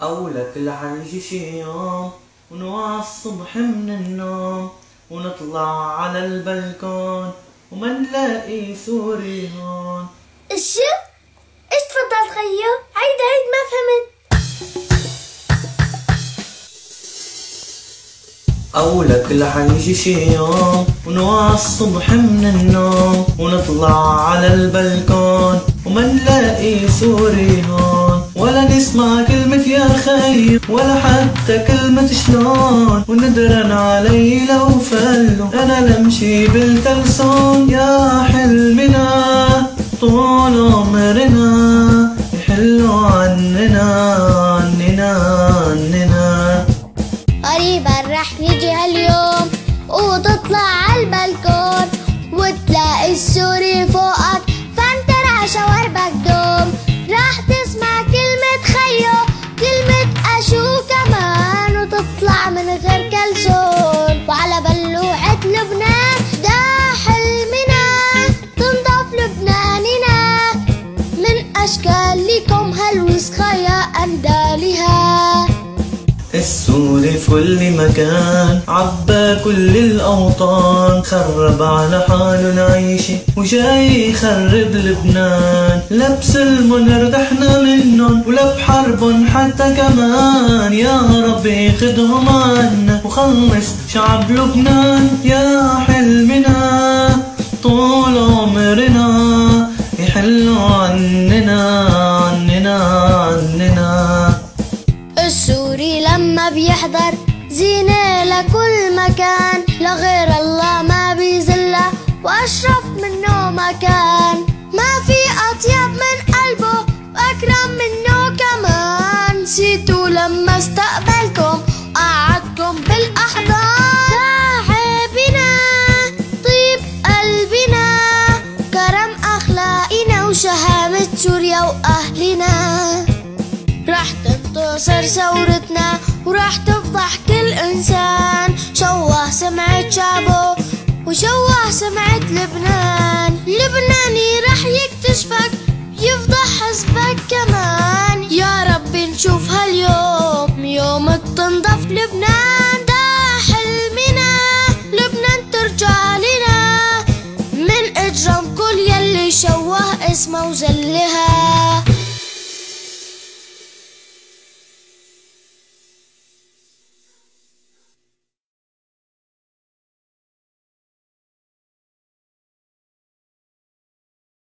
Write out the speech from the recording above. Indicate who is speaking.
Speaker 1: أولك العيش شي يوم ونوعى الصبح من النوم ونطلع على البلكون وما نلاقي سوري هون.
Speaker 2: ايش تفضل خيو؟ عيد ما فهمت.
Speaker 1: أولك العيش شي يوم ونوعى الصبح من النوم ونطلع على البلكون وما نلاقي سوري هون، ولا نسمع كلمة يا خي ولا حتى كلمة شلون، وندرن علي لو فلو أنا لمشي بالكلسون. يا حلمنا طول عمرنا يحلوا عننا عننا عننا.
Speaker 2: قريبا رح يجي هاليوم وتطلع عالبلكون وتلاقي السوري فوقك فانت شواربك دوم. رح تسمع كلمة خيو كلمة أشو كمان وتطلع من غير كلسون. وعلى بلوعة لبنان دا حلمنا تنضف لبناننا من أشكال لكم هالوسخة يا أندالها.
Speaker 1: السوري في كل مكان عبى كل الأوطان، خرب على حاله العيشة وجاي يخرب لبنان. لبس المنر احنا منن ولا بحربن حتى كمان. يا ربي خدهم عنا وخلص شعب لبنان. يا حلمنا طول عمرنا يحلوا عننا عننا عننا.
Speaker 2: السوري لما بيحضر زينة لكل مكان لغير الله ما بيزله وأشرف منه مكان. ما في أطيب من قلبه وأكرم منه كمان. نسيتوا لما استقبلكم قعدكم بالأحضان. تعبنا طيب قلبنا كرم أخلاقنا وشهامة سوريا وأهلنا. رح تنتصر ثورتنا ورح تفضح كل إنسان شوه سمعة شعبه وشوه سمعة لبنان. لبناني رح يكتشفك يفضح حزبك كمان. يا ربي نشوف هاليوم يوم تنضف لبنان. دا حلمنا لبنان ترجع لنا من إجرام كل يلي شوه اسمه وزلها.